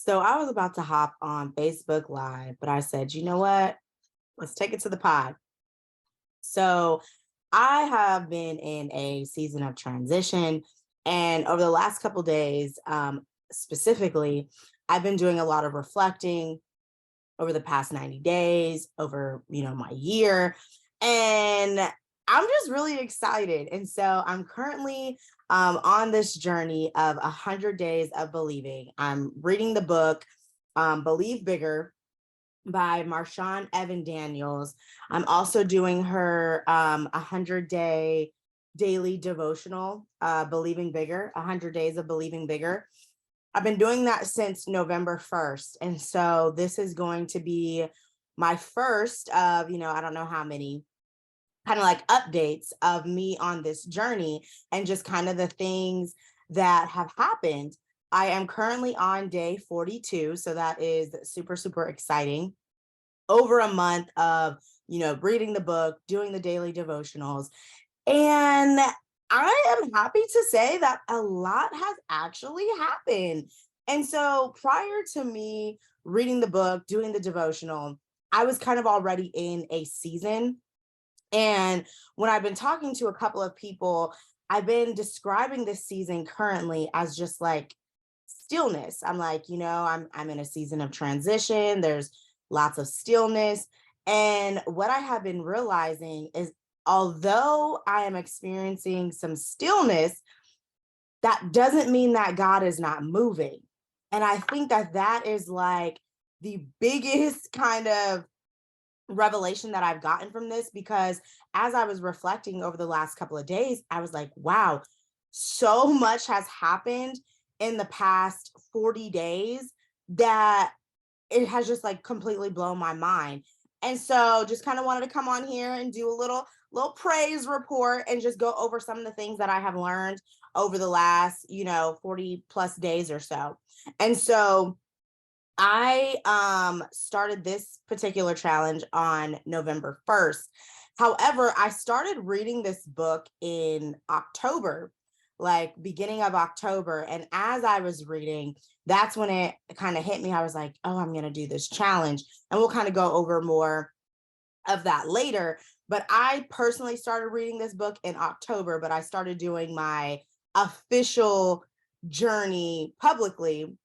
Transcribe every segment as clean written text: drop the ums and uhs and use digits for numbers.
So I was about to hop on Facebook Live, but I said, you know what? Let's take it to the pod. So I have been in a season of transition, and over the last couple days, specifically, I've been doing a lot of reflecting over the past 90 days, over my year, and I'm just really excited. And so I'm currently on this journey of 100 days of believing. I'm reading the book Believe Bigger by Marshawn Evan Daniels. I'm also doing her 100-day daily devotional, Believing Bigger, 100 days of Believing Bigger. I've been doing that since November 1st. And so this is going to be my first of, I don't know how many kind of like updates of me on this journey and just kind of the things that have happened. I am currently on day 42. So that is super, super exciting. Over a month of, reading the book, doing the daily devotionals. And I am happy to say that a lot has actually happened. And so prior to me reading the book, doing the devotional, I was kind of already in a season. And when I've been talking to a couple of people, I've been describing this season currently as just like stillness. I'm like, I'm in a season of transition. There's lots of stillness. And what I have been realizing is although I am experiencing some stillness, that doesn't mean that God is not moving. And I think that that is like the biggest kind of revelation that I've gotten from this, because as I was reflecting over the last couple of days, I was like, wow, so much has happened in the past 40 days that it has just like completely blown my mind. And so just kind of wanted to come on here and do a little praise report and just go over some of the things that I have learned over the last, 40 plus days or so. And so I started this particular challenge on November 1st. However, I started reading this book in October, like beginning of October. And as I was reading, that's when it kind of hit me. I was like, oh, I'm going to do this challenge. And we'll kind of go over more of that later. But I personally started reading this book in October, but I started doing my official journey publicly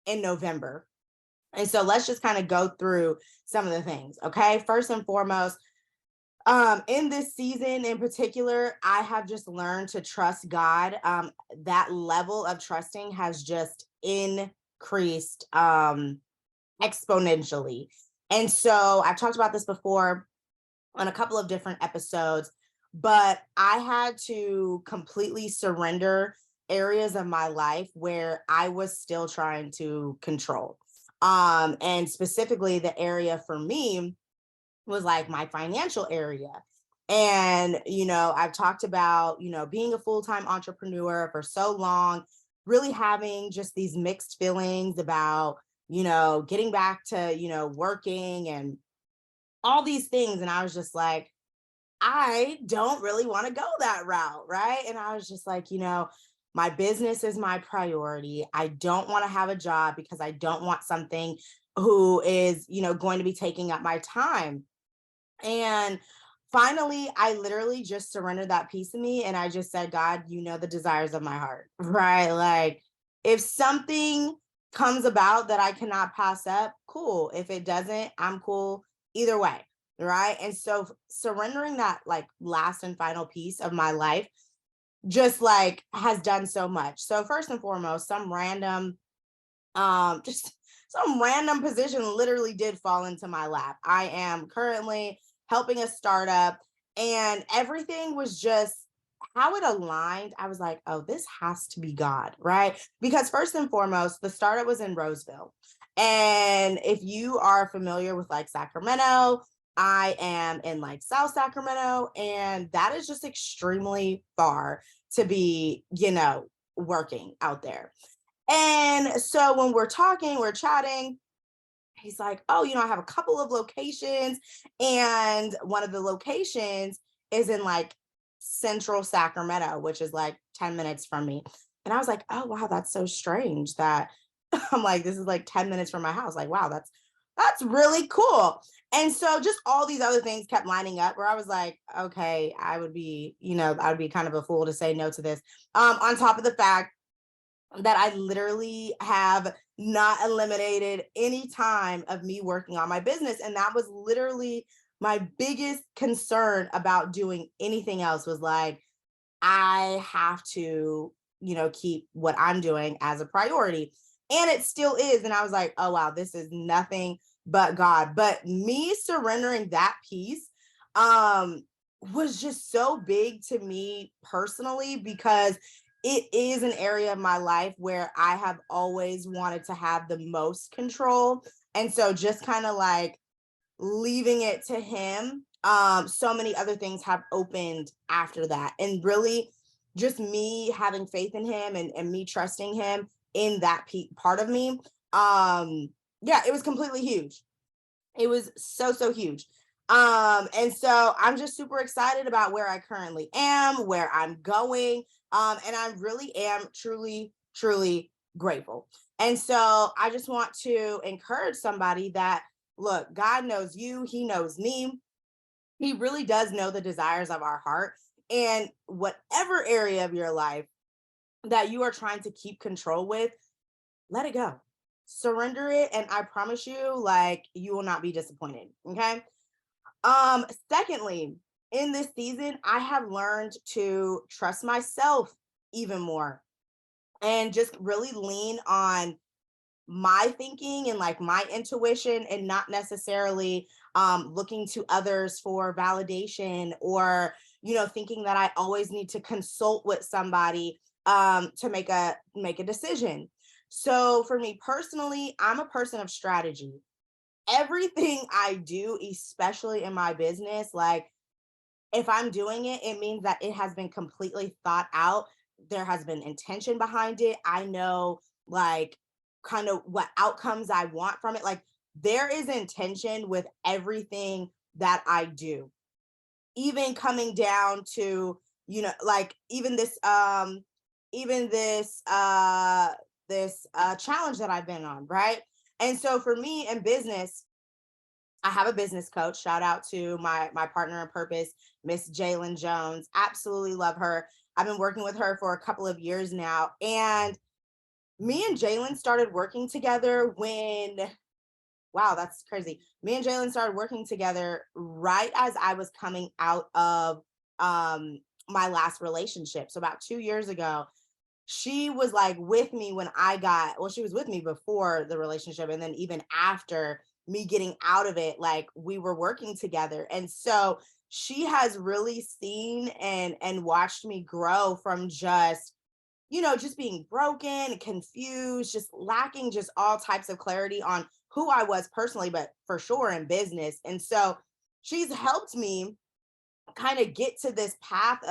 in November. And so let's just kind of go through some of the things. Okay. First and foremost, in this season in particular, I have just learned to trust God. That level of trusting has just increased exponentially. And so I've talked about this before on a couple of different episodes, but I had to completely surrender areas of my life where I was still trying to control. And specifically, the area for me was like my financial area. And, I've talked about, being a full time entrepreneur for so long, really having just these mixed feelings about, getting back to, working and all these things. And I was just like, I don't really want to go that route. Right. And I was just like, my business is my priority. I don't want to have a job because I don't want something who is, going to be taking up my time. And finally, I literally just surrendered that piece of me. And I just said, God, you know the desires of my heart. Right. Like if something comes about that I cannot pass up, cool. If it doesn't, I'm cool either way. Right. And so surrendering that like last and final piece of my life just like has done so much. So first and foremost, just some random position literally did fall into my lap. I am currently helping a startup, and everything was just how it aligned. I was like, oh, this has to be God, right? Because first and foremost, the startup was in Roseville. And if you are familiar with like Sacramento, I am in like South Sacramento, and that is just extremely far to be, working out there. And so when we're talking, we're chatting, he's like, oh, I have a couple of locations. And one of the locations is in like central Sacramento, which is like 10 minutes from me. And I was like, oh, wow, that's so strange that I'm like, this is like 10 minutes from my house. Like, wow, that's really cool. And so just all these other things kept lining up where I was like, okay, I would be kind of a fool to say no to this. On top of the fact that I literally have not eliminated any time of me working on my business. And that was literally my biggest concern about doing anything else was like, I have to, keep what I'm doing as a priority. And it still is. And I was like, oh, wow, this is nothing but God. But me surrendering that piece um, was just so big to me personally because it is an area of my life where I have always wanted to have the most control. And so just kind of like leaving it to him, so many other things have opened after that. And really just me having faith in him and me trusting him in that part of me. Yeah, it was completely huge. It was so, so huge. And so I'm just super excited about where I currently am, where I'm going. And I really am truly, truly grateful. And so I just want to encourage somebody that, look, God knows you, He knows me. He really does know the desires of our heart. And whatever area of your life that you are trying to keep control with, let it go. Surrender it. And I promise you, like, you will not be disappointed. Okay. Secondly, in this season, I have learned to trust myself even more and just really lean on my thinking and like my intuition and not necessarily looking to others for validation or thinking that I always need to consult with somebody to make a decision. So for me personally, I'm a person of strategy. Everything I do, especially in my business, like if I'm doing it, it means that it has been completely thought out. There has been intention behind it. I know like kind of what outcomes I want from it. Like there is intention with everything that I do. Even coming down to, like even this challenge that I've been on, right? And so for me in business, I have a business coach. Shout out to my partner in purpose, Miss Jalen Jones. Absolutely love her. I've been working with her for a couple of years now. And me and Jalen started working together when, wow, that's crazy. Me and Jalen started working together right as I was coming out of my last relationship. So about 2 years ago, she was like with me when she was with me before the relationship. And then even after me getting out of it, like we were working together. And so she has really seen and watched me grow from just being broken, confused, just lacking just all types of clarity on who I was personally, but for sure in business. And so she's helped me kind of get to this path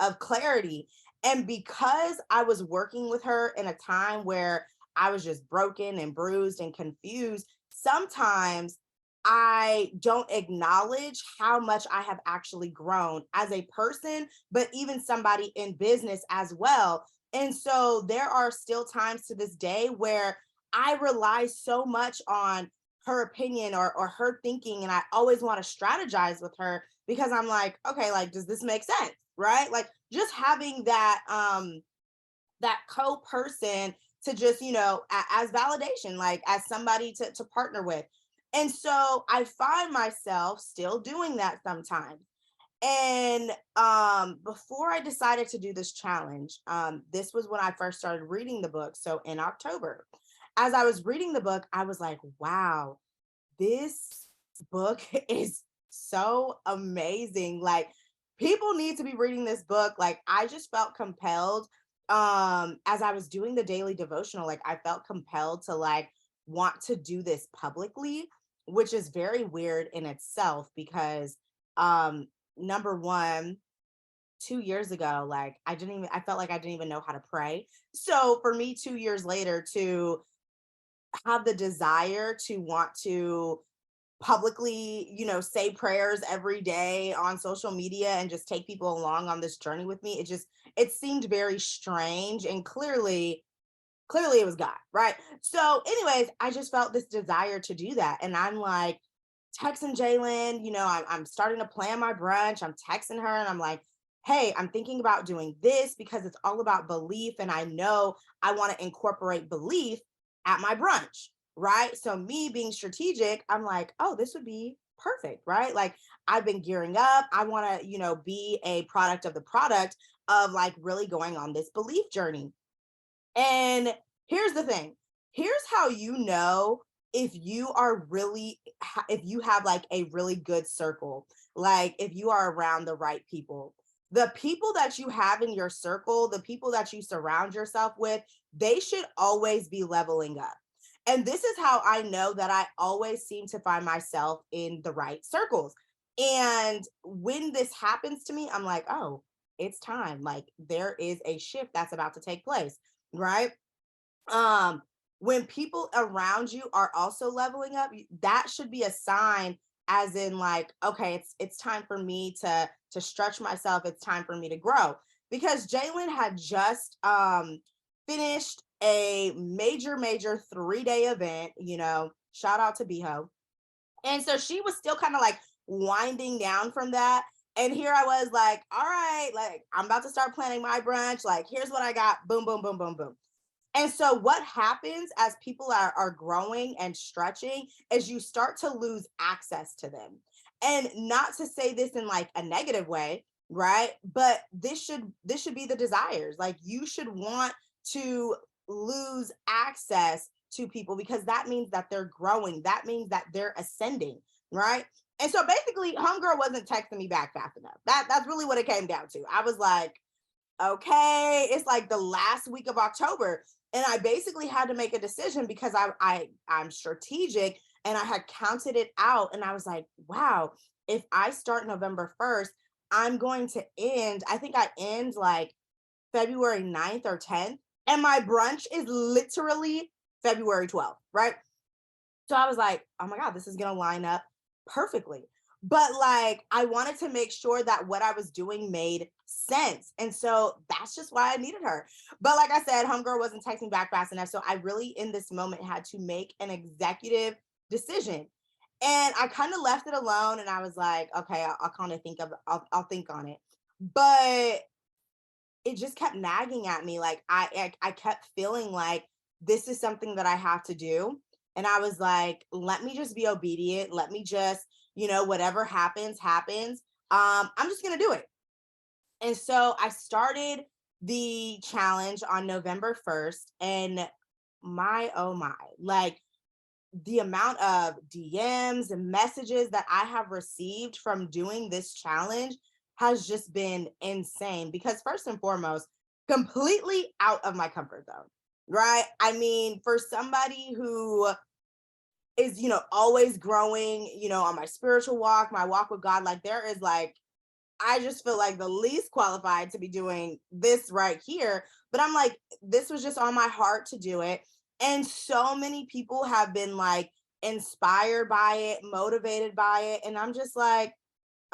of clarity. And because I was working with her in a time where I was just broken and bruised and confused, sometimes I don't acknowledge how much I have actually grown as a person, but even somebody in business as well. And so there are still times to this day where I rely so much on her opinion or her thinking, and I always want to strategize with her because I'm like, okay, like, does this make sense? Right? Like just having that co-person to just, as validation, like as somebody to partner with. And so I find myself still doing that sometimes. And before I decided to do this challenge, this was when I first started reading the book. So in October, as I was reading the book, I was like, wow, this book is so amazing. Like people need to be reading this book. Like I just felt compelled as I was doing the daily devotional, like I felt compelled to like want to do this publicly, which is very weird in itself because number one, 2 years ago, like I felt like I didn't even know how to pray. So for me 2 years later to have the desire to want to publicly, say prayers every day on social media and just take people along on this journey with me, it seemed very strange. And clearly Clearly it was God, right? So, anyways, I just felt this desire to do that. And I'm like texting Jalen, I'm starting to plan my brunch. I'm texting her and I'm like, hey, I'm thinking about doing this because it's all about belief. And I know I want to incorporate belief at my brunch, right? So, me being strategic, I'm like, oh, this would be perfect, right? Like, I've been gearing up. I want to, be a product of the product of like really going on this belief journey. And here's the thing. Here's how you know if you are really if you have like a really good circle, like if you are around the right people. The people that you have in your circle, the people that you surround yourself with, they should always be leveling up. And this is how I know that I always seem to find myself in the right circles. And when this happens to me, I'm like, oh, it's time. Like there is a shift that's about to take place, right? um when people around you are also leveling up, that should be a sign, as in like, okay, it's time for me to stretch myself, it's time for me to grow. Because Jalen had just finished a major 3-day event, shout out to Biho. And so she was still kind of like winding down from that. And here I was like, all right, like I'm about to start planning my brunch. Like, here's what I got. Boom, boom, boom, boom, boom. And so what happens as people are growing and stretching is you start to lose access to them. And not to say this in like a negative way, right? But this should be the desires. Like you should want to lose access to people because that means that they're growing. That means that they're ascending, right? And so basically, homegirl wasn't texting me back fast enough. That's really what it came down to. I was like, okay, it's like the last week of October. And I basically had to make a decision because I'm strategic and I had counted it out and I was like, wow, if I start November 1st, I'm going to end, I think I end like February 9th or 10th. And my brunch is literally February 12th, right? So I was like, oh my God, this is going to line up perfectly. But like, I wanted to make sure that what I was doing made sense. And so that's just why I needed her. But like I said, homegirl wasn't texting back fast enough. So I really, in this moment, had to make an executive decision. And I kind of left it alone and I was like, okay, I'll kind of I'll think on it. But it just kept nagging at me. Like I kept feeling like this is something that I have to do. And I was like, let me just be obedient. Let me just, whatever happens, happens. I'm just gonna do it. And so I started the challenge on November 1st. And my oh my, like the amount of DMs and messages that I have received from doing this challenge has just been insane because first and foremost, completely out of my comfort zone, right? I mean, for somebody who is, always growing, on my spiritual walk, my walk with God, like there is like, I just feel like the least qualified to be doing this right here. But I'm like, this was just on my heart to do it. And so many people have been like inspired by it, motivated by it. And I'm just like,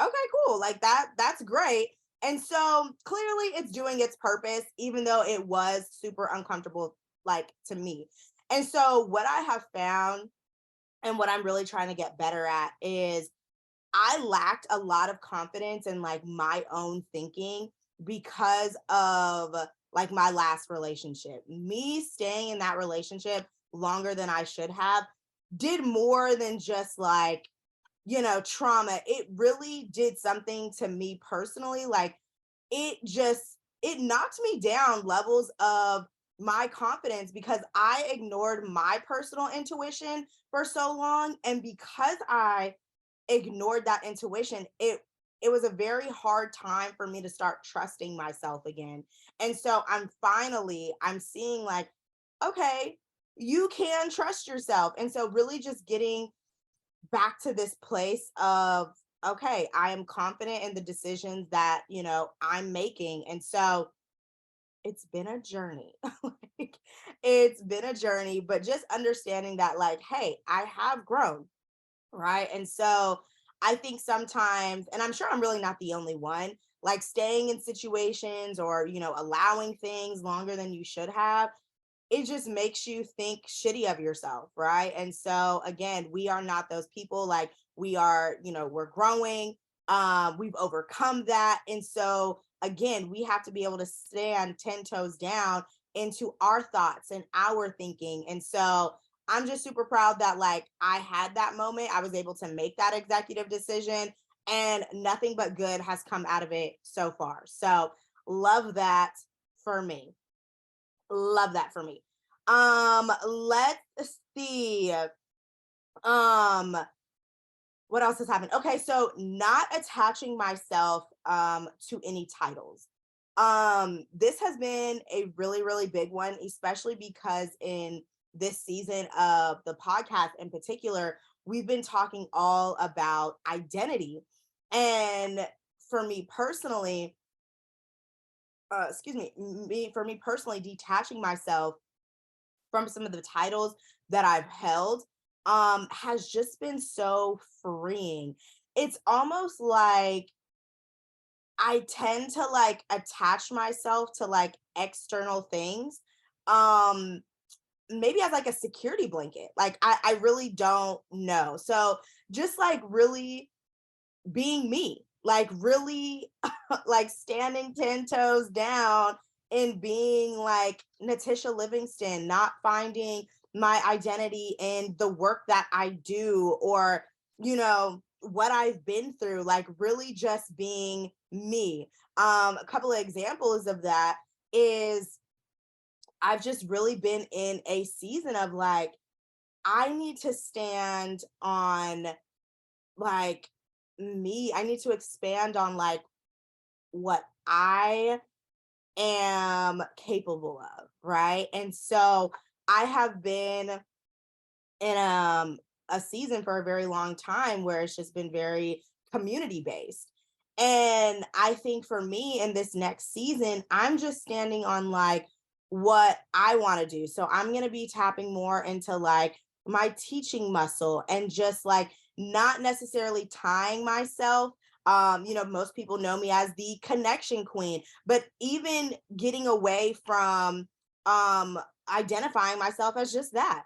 okay, cool. Like that's great. And so clearly it's doing its purpose, even though it was super uncomfortable, like to me. And so what I have found and what I'm really trying to get better at is I lacked a lot of confidence in like my own thinking because of like my last relationship. Me staying in that relationship longer than I should have did more than just like, trauma. It really did something to me personally. Like it knocked me down levels of my confidence because I ignored my personal intuition for so long. And because I ignored that intuition, it was a very hard time for me to start trusting myself again. And so I'm seeing like, okay, you can trust yourself. And so really just getting back to this place of, okay, I am confident in the decisions that, I'm making. And so it's been a journey. Like, it's been a journey, but just understanding that like, hey, I have grown, right? And so I think sometimes, and I'm sure I'm really not the only one, like staying in situations or, allowing things longer than you should have, it just makes you think shitty of yourself, right? And so again, we are not those people. Like, we are, we're growing. We've overcome that. And so again, we have to be able to stand 10 toes down into our thoughts and our thinking. And so I'm just super proud that like I had that moment. I was able to make that executive decision, and nothing but good has come out of it so far. So love that for me. Love that for me. Let's see. Um, what else has happened? Okay, so not attaching myself to any titles. This has been a really, really big one, especially because in this season of the podcast in particular, we've been talking all about identity. And for me personally, excuse me, for me personally, detaching myself from some of the titles that I've held has just been so freeing. It's almost like I tend to like attach myself to like external things. Um Maybe as like a security blanket. Like I really don't know. So just like really being me, like really like standing 10 toes down and being like Natisha Livingston, not finding my identity in the work that I do, or, what I've been through, like really just being me. A couple of examples of that is I've just really been in a season of like, I need to stand on like me. I need to expand on like what I am capable of, right? And so I have been in a season for a very long time where it's just been very community based. And I think for me in this next season, I'm just standing on like what I want to do. So I'm going to be tapping more into like my teaching muscle, and just like not necessarily tying myself. Most people know me as the connection queen, but even getting away from identifying myself as just that.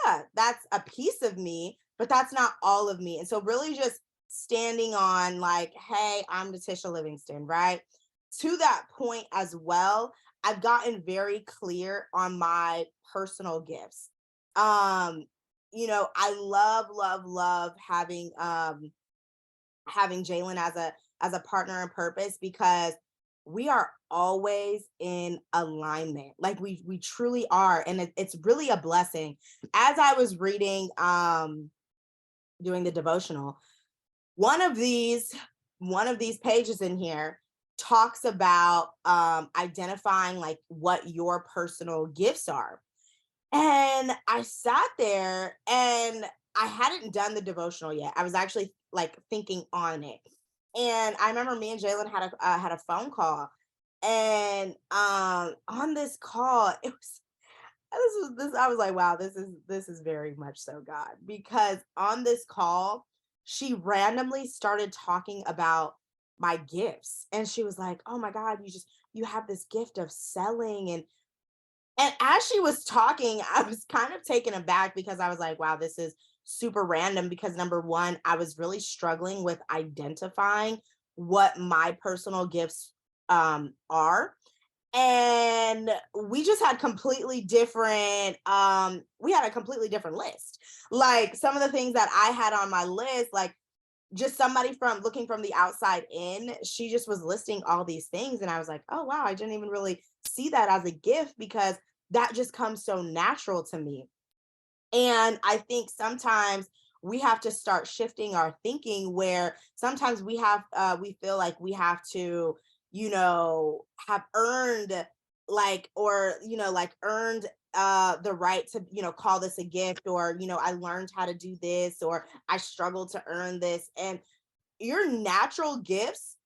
Yeah, that's a piece of me, but that's not all of me. And so really just standing on like, hey, I'm Natisha Livingston, right? To that point as well, I've gotten very clear on my personal gifts. I love, love, love having Jalen as a partner in purpose, because we are always in alignment. Like we truly are, and it's really a blessing. As I was reading doing the devotional, one of these pages in here talks about identifying like what your personal gifts are. And I sat there and I hadn't done the devotional yet. I was actually like thinking on it. And I remember me and Jalen had a phone call. And on this call, it was this I was like, wow, this is very much so God. Because on this call, she randomly started talking about my gifts. And she was like, oh my God, you have this gift of selling. And as she was talking, I was kind of taken aback, because I was like, wow, this is super random. Because number one, I was really struggling with identifying what my personal gifts are. And we just had completely different, we had a completely different list. Like some of the things that I had on my list, like just somebody from looking from the outside in, she just was listing all these things. And I was like, oh, wow, I didn't even really see that as a gift, because that just comes so natural to me. And I think sometimes we have to start shifting our thinking, where sometimes we feel like we have to, have earned like, or, like earned the right to, call this a gift, or, I learned how to do this, or I struggled to earn this. And your natural gifts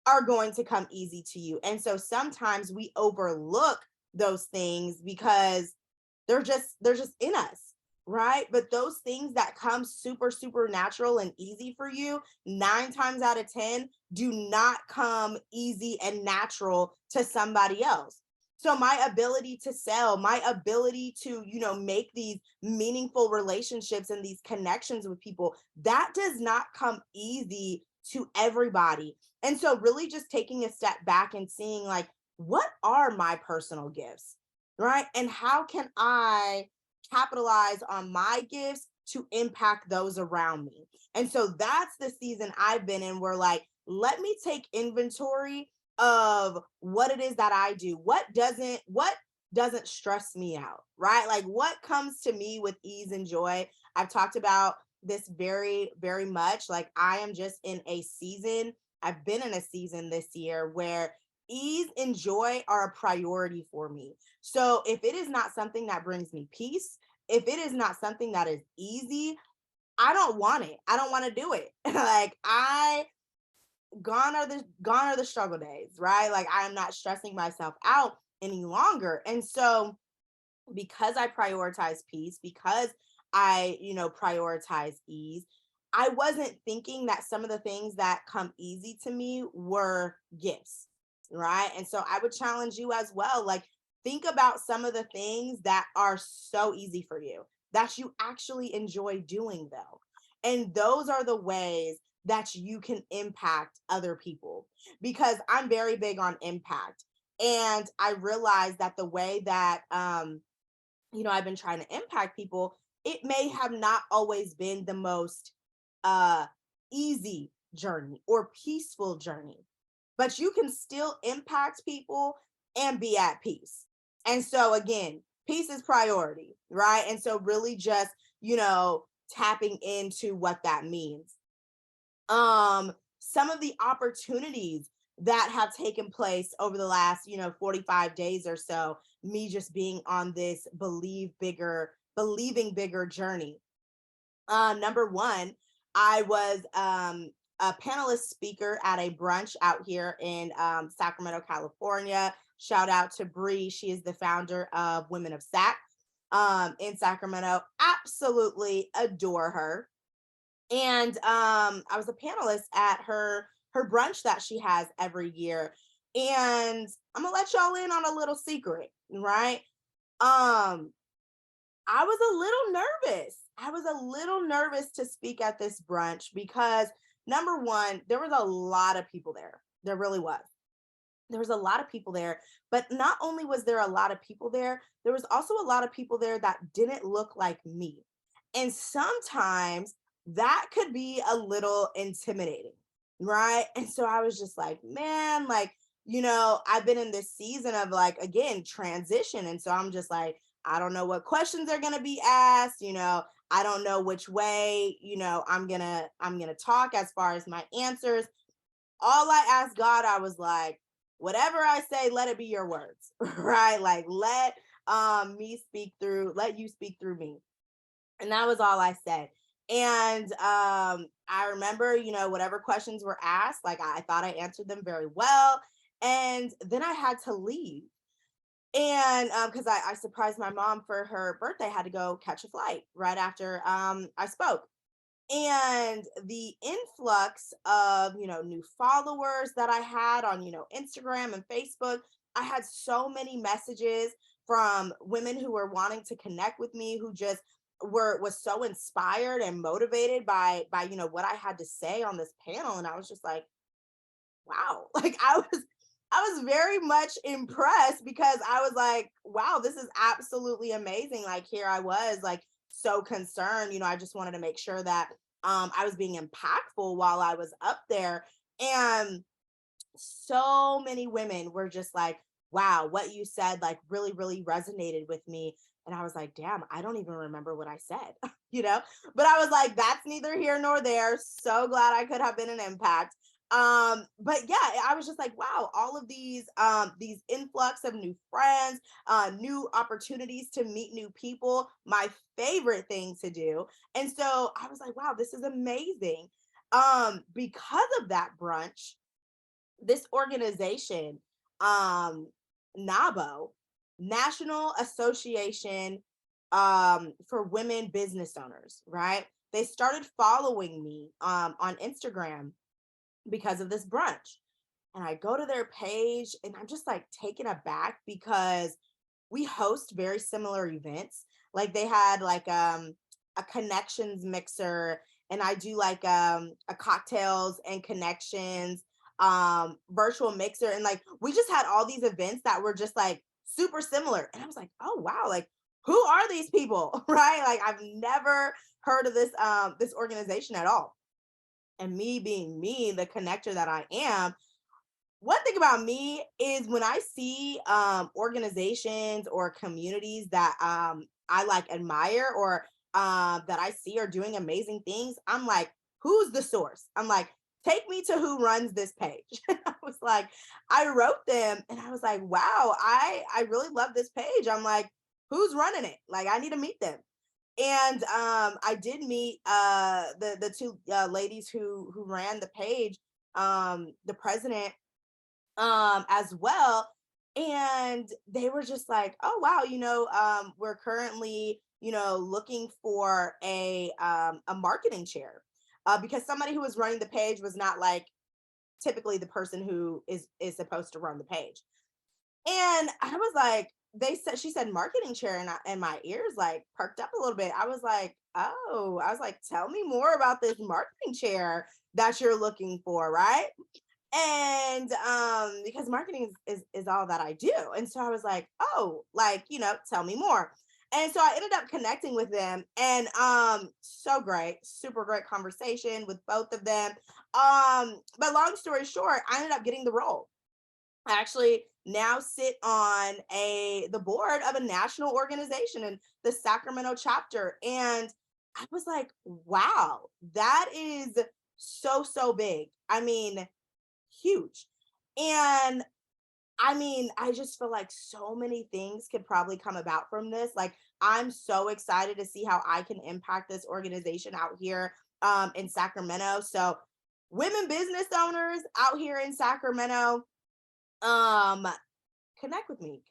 are going to come easy to you. And so sometimes we overlook those things because they're just in us, right? But those things that come super super natural and easy for you, 9 times out of 10 do not come easy and natural to somebody else. So my ability to sell, my ability to, make these meaningful relationships and these connections with people, that does not come easy to everybody. And so really just taking a step back and seeing like, what are my personal gifts, right? And how can I capitalize on my gifts to impact those around me? And so that's the season I've been in where like, let me take inventory of what it is that I do. What doesn't stress me out, right? Like what comes to me with ease and joy. I've talked about this very, very much. Like I am just in a season. I've been in a season this year where ease and joy are a priority for me. So if it is not something that brings me peace, if it is not something that is easy, I don't want it. I don't want to do it. Like I gone are the struggle days, right? Like I am not stressing myself out any longer. And so because I prioritize peace, because I, prioritize ease, I wasn't thinking that some of the things that come easy to me were gifts, right? And so I would challenge you as well. Like, think about some of the things that are so easy for you that you actually enjoy doing, though. And those are the ways that you can impact other people because I'm very big on impact. And I realized that the way that, I've been trying to impact people, it may have not always been the most uh easy journey or peaceful journey, but you can still impact people and be at peace. And so again, peace is priority, right? And so really just, tapping into what that means. Some of the opportunities that have taken place over the last 45 days or so, me just being on this believing bigger journey. Number one, I was a panelist speaker at a brunch out here in Sacramento, California. Shout out to Bree. She is the founder of Women of Sac in Sacramento. Absolutely adore her. And I was a panelist at her brunch that she has every year. And I'm gonna let y'all in on a little secret, right? Um, I was a little nervous. I was a little nervous to speak at this brunch because number one, there was a lot of people there. There really was. There was a lot of people there, but not only was there a lot of people there was also a lot of people there that didn't look like me. And sometimes that could be a little intimidating, right? And so I was just like, man, like, I've been in this season of like, again, transition. And so I'm just like, I don't know what questions are going to be asked, I don't know which way, I'm going to talk as far as my answers. All I asked God, I was like, whatever I say, let it be your words, right? Like let let you speak through me. And that was all I said. And I remember, whatever questions were asked, like I thought I answered them very well. And then I had to leave. And because I surprised my mom for her birthday, had to go catch a flight right after I spoke. And the influx of new followers that I had on Instagram and Facebook, I had so many messages from women who were wanting to connect with me, who just was so inspired and motivated by what I had to say on this panel. And I was just like, wow. Like I was very much impressed because I was like, wow, this is absolutely amazing. Like here I was like so concerned, I just wanted to make sure that I was being impactful while I was up there. And so many women were just like, wow, what you said like really, really resonated with me. And I was like, damn, I don't even remember what I said, But I was like, that's neither here nor there. So glad I could have been an impact. But yeah, I was just like, wow, all of these influx of new friends, new opportunities to meet new people, my favorite thing to do. And so I was like, wow, this is amazing. Because of that brunch, this organization, um, NABO, National Association for Women Business Owners, right? They started following me on Instagram because of this brunch. and I go to their page and I'm just like taken aback because we host very similar events. Like they had like a connections mixer, and I do like a cocktails and connections virtual mixer, and like we just had all these events that were just like super similar. And I was like, "Oh wow, like who are these people?" Right? Like I've never heard of this organization at all. And me being me, the connector that I am, one thing about me is when I see organizations or communities that I like admire, or that I see are doing amazing things, I'm like, who's the source? I'm like, take me to who runs this page. I was like, I wrote them and I was like, wow, I really love this page. I'm like, who's running it? Like, I need to meet them. And I did meet the two ladies who ran the page, the president as well. And they were just like, oh wow, we're currently, looking for a marketing chair, because somebody who was running the page was not like typically the person who is supposed to run the page. And I was like, she said marketing chair, and my ears like perked up a little bit. I was like, oh, I was like, tell me more about this marketing chair that you're looking for, right? And because marketing is all that I do. And so I was like, oh, like, tell me more. And so I ended up connecting with them, and so great, super great conversation with both of them. But long story short, I ended up getting the role. I actually now sit on the board of a national organization in the Sacramento chapter. And I was like, wow, that is so big. I mean, huge. And I mean, I just feel like so many things could probably come about from this. Like, I'm so excited to see how I can impact this organization out here in Sacramento. So, women business owners out here in Sacramento, um, connect with me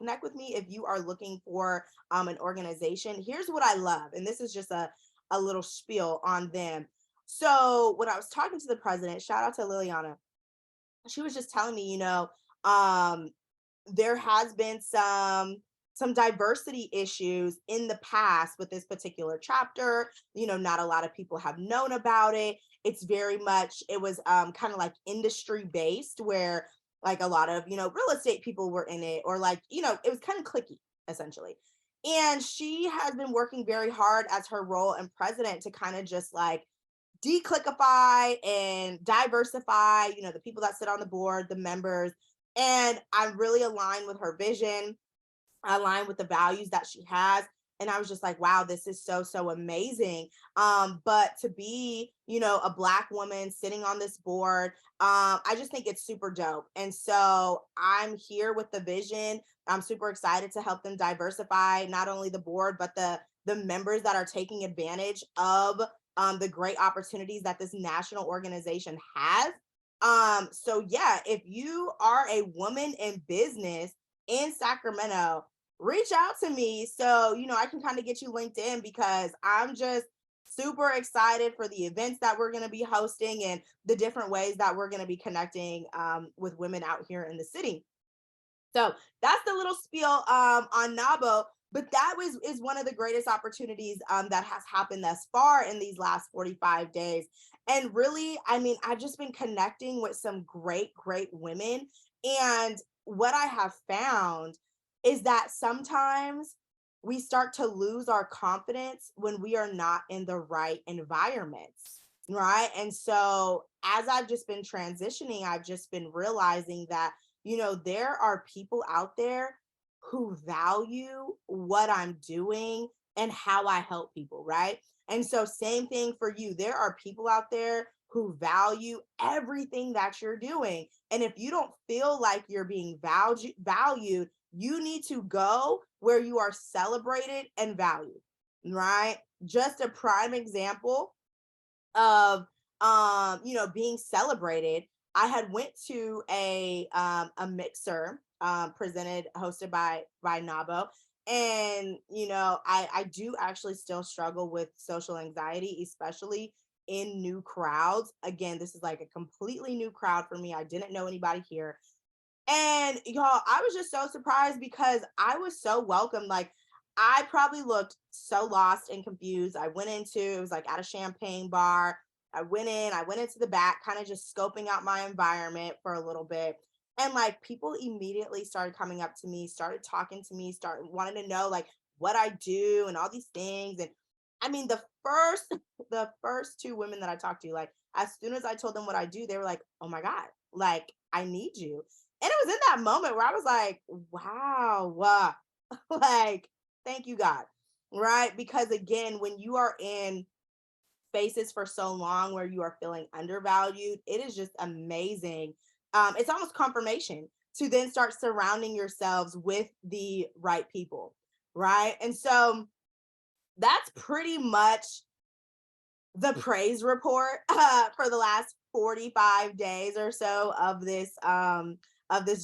if you are looking for an organization. Here's what I love, and this is just a little spiel on them. So, when I was talking to the president, shout out to Liliana, she was just telling me, um, there has been some diversity issues in the past with this particular chapter. Not a lot of people have known about it. It's very much, it was kind of like industry based, where like a lot of, real estate people were in it, or like, it was kind of clicky essentially. And she has been working very hard as her role and president to kind of just like declickify and diversify, the people that sit on the board, the members. And I really align with her vision. I align with the values that she has. And I was just like, wow, this is so amazing. But to be, a Black woman sitting on this board, I just think it's super dope. And so I'm here with the vision. I'm super excited to help them diversify not only the board, but the members that are taking advantage of the great opportunities that this national organization has. So yeah, if you are a woman in business in Sacramento, reach out to me so I can kind of get you linked in, because I'm just super excited for the events that we're going to be hosting and the different ways that we're going to be connecting with women out here in the city. So that's the little spiel on NABO. But that is one of the greatest opportunities that has happened thus far in these last 45 days. And really, I mean, I've just been connecting with some great women. And what I have found is that sometimes we start to lose our confidence when we are not in the right environments. Right. And so as I've just been transitioning, I've just been realizing that, there are people out there who value what I'm doing and how I help people, right? And so, same thing for you. There are people out there who value everything that you're doing. And if you don't feel like you're being valued, you need to go where you are celebrated and valued, right? Just a prime example of being celebrated. I had went to a mixer presented, hosted by Nabo. And I do actually still struggle with social anxiety, especially in new crowds. Again, this is like a completely new crowd for me. I didn't know anybody here. And y'all, I was just so surprised because I was so welcome. Like, I probably looked so lost and confused. I went into, it was like at a champagne bar. I went into the back, kind of just scoping out my environment for a little bit. And like people immediately started coming up to me, started talking to me, started wanting to know like what I do and all these things. And I mean, the first two women that I talked to, like as soon as I told them what I do, they were like, "Oh my God, like I need you." And it was in that moment where I was like, wow, like, thank you, God. Right. Because again, when you are in spaces for so long where you are feeling undervalued, it is just amazing. It's almost confirmation to then start surrounding yourselves with the right people. Right. And so that's pretty much the praise report for the last 45 days or so of this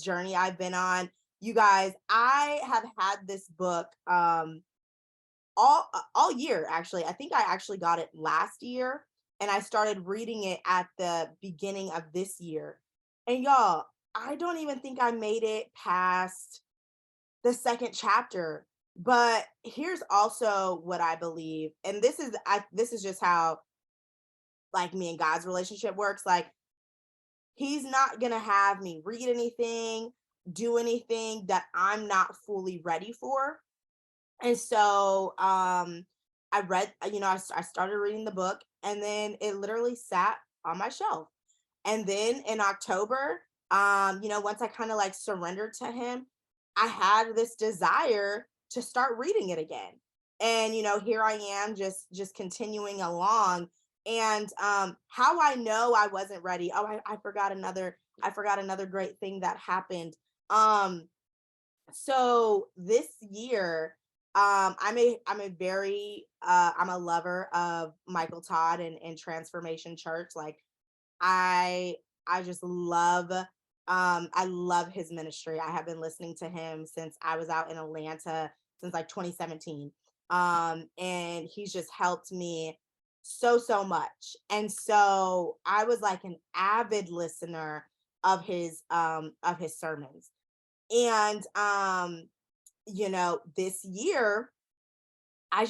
journey I've been on. You guys, I have had this book all year actually. I think I actually got it last year and I started reading it at the beginning of this year. And y'all, I don't even think I made it past the second chapter. But here's also what I believe, and this is just how like me and God's relationship works. Like he's not going to have me read anything, do anything that I'm not fully ready for. And so I read, I started reading the book and then it literally sat on my shelf. And then in October, once I kind of like surrendered to him, I had this desire to start reading it again. And here I am just continuing along. And how I know I wasn't ready. Oh, I forgot another great thing that happened. So this year, I'm a lover of Michael Todd and Transformation Church. Like I I just love I love his ministry. I have been listening to him since I was out in Atlanta since like 2017. And he's just helped me so much. And so I was like an avid listener of his sermons. And this year I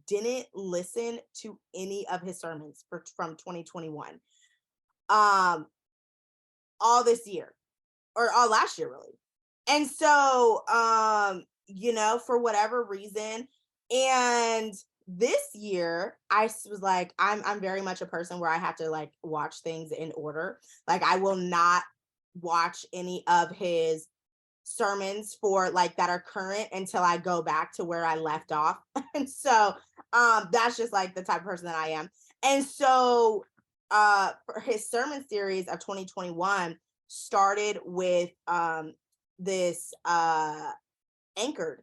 didn't listen to any of his sermons from 2021. Um all this year or all last year really. And so for whatever reason, and this year was like I'm very much a person where I have to like watch things in order. Like I will not watch any of his sermons for like that are current until I go back to where I left off. And so that's just like the type of person that I am. And so for his sermon series of 2021 started with this anchored.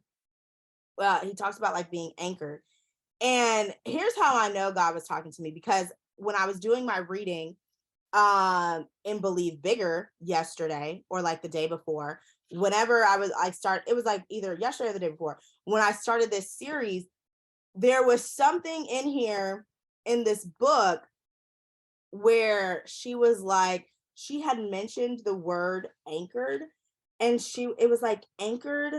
He talks about like being anchored. And here's how I know God was talking to me, because when I was doing my reading in Believe Bigger yesterday or like the day before, whenever it was like either yesterday or the day before, when I started this series, there was something in here in this book where she had mentioned the word anchored, and it was like anchored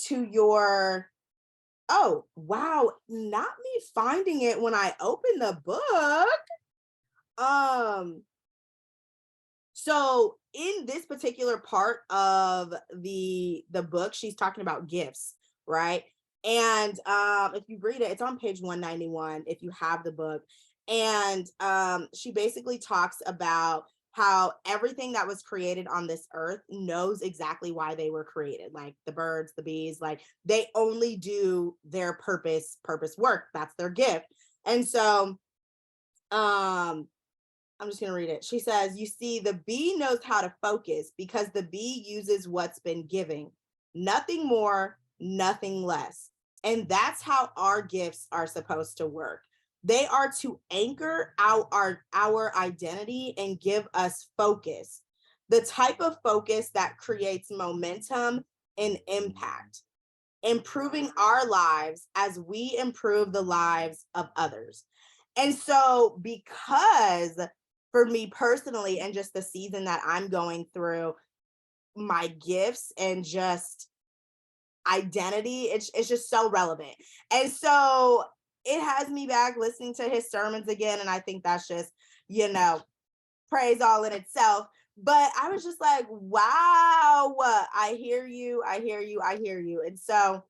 to your, oh wow, not me finding it when I opened the book. um So in this particular part of the book, she's talking about gifts, right? And if you read it, it's on page 191 if you have the book. And she basically talks about how everything that was created on this earth knows exactly why they were created. Like the birds, the bees, like they only do their purpose work. That's their gift. And so I'm just going to read it. She says, "You see, the bee knows how to focus because the bee uses what's been given. Nothing more, nothing less. And that's how our gifts are supposed to work. They are to anchor our identity and give us focus, the type of focus that creates momentum and impact, improving our lives as we improve the lives of others." And so, because for me personally, and just the season that I'm going through, my gifts and just identity, it's just so relevant. And so it has me back listening to his sermons again. And I think that's just, you know, praise all in itself. But I was just like, wow, I hear you, I hear you, I hear you. And so,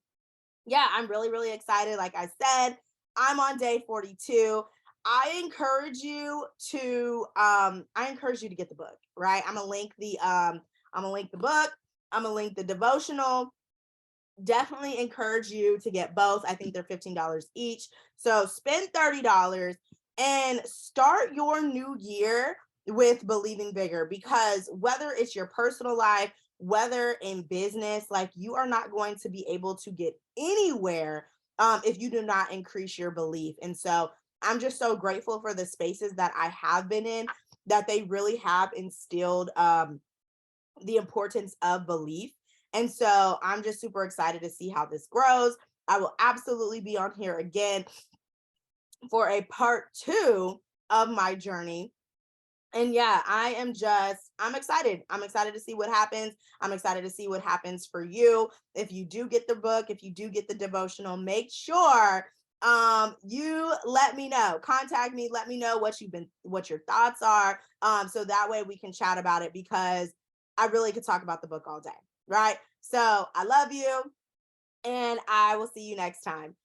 yeah, I'm really, really excited. Like I said, I'm on day 42. I encourage you to get the book, right? I'm gonna link the book, I'm gonna link the devotional. Definitely encourage you to get both. I think they're $15 each. So spend $30 and start your new year with believing bigger, because whether it's your personal life, whether in business, like, you are not going to be able to get anywhere if you do not increase your belief. And so I'm just so grateful for the spaces that I have been in, that they really have instilled the importance of belief. And so I'm just super excited to see how this grows. I will absolutely be on here again for a part 2 of my journey. And yeah, I'm excited. I'm excited to see what happens. I'm excited to see what happens for you. If you do get the book, if you do get the devotional, make sure you let me know. Contact me, let me know what your thoughts are. So that way we can chat about it, because I really could talk about the book all day, right? So I love you, and I will see you next time.